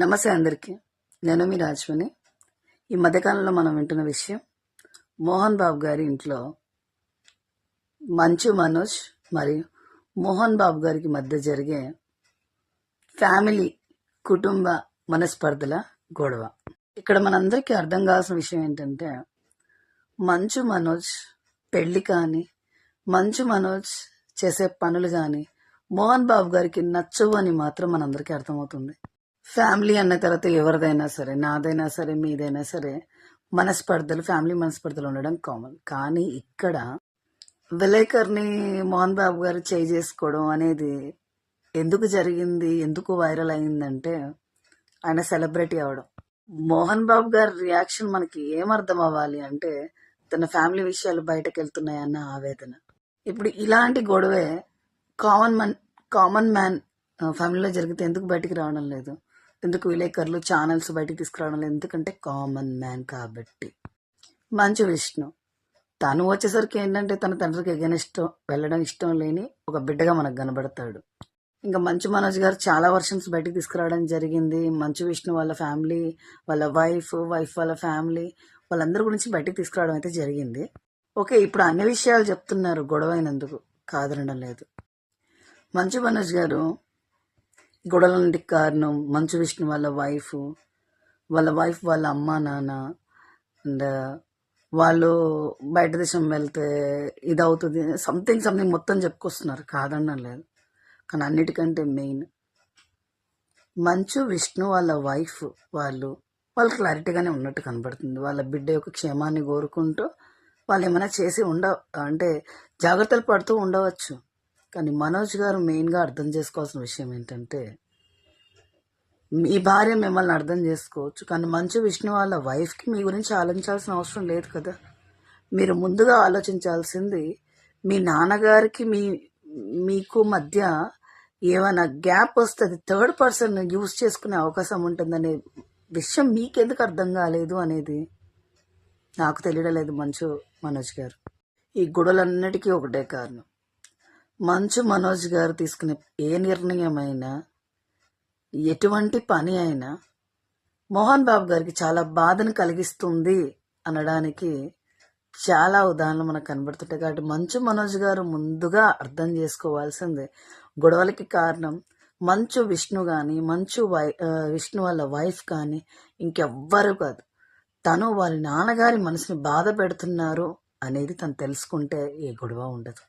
నమస్తే అందరికీ. నేను మీ రాజ్మణి. ఈ మధ్యకాలంలో మనం వింటున్న విషయం, మోహన్ బాబు గారి ఇంట్లో మంచు మనోజ్ మరియు మోహన్ బాబు గారికి మధ్య జరిగే ఫ్యామిలీ కుటుంబ మనస్పర్ధల గొడవ. ఇక్కడ మనందరికీ అర్థం కావాల్సిన విషయం ఏంటంటే, మంచు మనోజ్ పెళ్లి కానీ, మంచు మనోజ్ చేసే పనులు కానీ మోహన్ బాబు గారికి నచ్చవు అని మాత్రం మనందరికీ అర్థమవుతుంది. ఫ్యామిలీ అన్న తర్వాత ఎవరిదైనా సరే, నాదైనా సరే, మీదైనా సరే, ఫ్యామిలీ మనస్పర్ధలు ఉండడం కామన్. కానీ ఇక్కడ విలేకర్ని మోహన్ బాబు గారు చేసుకోవడం అనేది ఎందుకు జరిగింది, ఎందుకు వైరల్ అయిందంటే, ఆయన సెలబ్రిటీ అవడం. మోహన్ బాబు గారి రియాక్షన్ మనకి ఏమర్థం అవ్వాలి అంటే, తన ఫ్యామిలీ విషయాలు బయటకు వెళ్తున్నాయన్న ఆవేదన. ఇప్పుడు ఇలాంటి గొడవే కామన్ మ్యాన్ ఫ్యామిలీలో జరిగితే ఎందుకు బయటికి రావడం లేదు, ఎందుకు విలేకరులు ఛానల్స్ బయటికి తీసుకురావడం లేదు? ఎందుకంటే కామన్ మ్యాన్ కాబట్టి. మంచు విష్ణు తను వచ్చేసరికి ఏంటంటే, తన తండ్రికి ఎగెనిస్ట్ వెళ్ళడం ఇష్టం లేని ఒక బిడ్డగా మనకు కనబడతాడు. ఇంకా మంచు మనోజ్ గారు చాలా వర్షన్స్ బయటికి తీసుకురావడం జరిగింది. మంచు విష్ణు వాళ్ళ ఫ్యామిలీ, వాళ్ళ వైఫ్ వాళ్ళ ఫ్యామిలీ, వాళ్ళందరి గురించి బయటికి తీసుకురావడం అయితే జరిగింది. ఓకే, ఇప్పుడు అన్ని విషయాలు చెప్తున్నారు గొడవైనందుకు, కాదనడం లేదు. మంచు మనోజ్ గారు గొడవలంటికి కారణం మంచు విష్ణు వాళ్ళ వైఫ్ వాళ్ళ అమ్మ నాన్న, అండ్ వాళ్ళు బయట దేశం వెళ్తే ఇది అవుతుంది, సంథింగ్ మొత్తం చెప్పుకొస్తున్నారు, కాదనడం లేదు. కానీ అన్నిటికంటే మెయిన్ మంచు విష్ణు వాళ్ళ వైఫ్ వాళ్ళు క్లారిటీగానే ఉన్నట్టు కనబడుతుంది. వాళ్ళ బిడ్డ యొక్క క్షేమాన్ని కోరుకుంటూ వాళ్ళు ఏమైనా చేసి అంటే జాగ్రత్తలు పడుతూ ఉండవచ్చు. కానీ మనోజ్ గారు మెయిన్గా అర్థం చేసుకోవాల్సిన విషయం ఏంటంటే, మీ భార్య మిమ్మల్ని అర్థం చేసుకోవచ్చు, కానీ మంచు విష్ణు వాళ్ళ వైఫ్కి మీ గురించి ఆలోచించాల్సిన అవసరం లేదు కదా. మీరు ముందుగా ఆలోచించాల్సింది, మీ నాన్నగారికి మీకు మధ్య ఏమైనా గ్యాప్ వస్తుంది, థర్డ్ పర్సన్ యూజ్ చేసుకునే అవకాశం ఉంటుందనే విషయం మీకెందుకు అర్థం కాలేదు అనేది నాకు తెలియడం లేదు. మంచు మనోజ్ గారు, ఈ గొడవలన్నిటికీ ఒకటే కారణం, మంచు మనోజ్ గారు తీసుకునే ఏ నిర్ణయం అయినా, ఎటువంటి పని అయినా మోహన్ బాబు గారికి చాలా బాధను కలిగిస్తుంది అనడానికి చాలా ఉదాహరణలు మనకు కనబడుతుంటాయి. కాబట్టి మంచు మనోజ్ గారు ముందుగా అర్థం చేసుకోవాల్సిందే, గొడవలకి కారణం మంచు విష్ణు కానీ, విష్ణు వాళ్ళ వైఫ్ కానీ ఇంకెవ్వరు కాదు. తను వాళ్ళ నాన్నగారి మనసుని బాధ పెడుతున్నారు అనేది తను తెలుసుకుంటే ఏ గొడవ ఉండదు.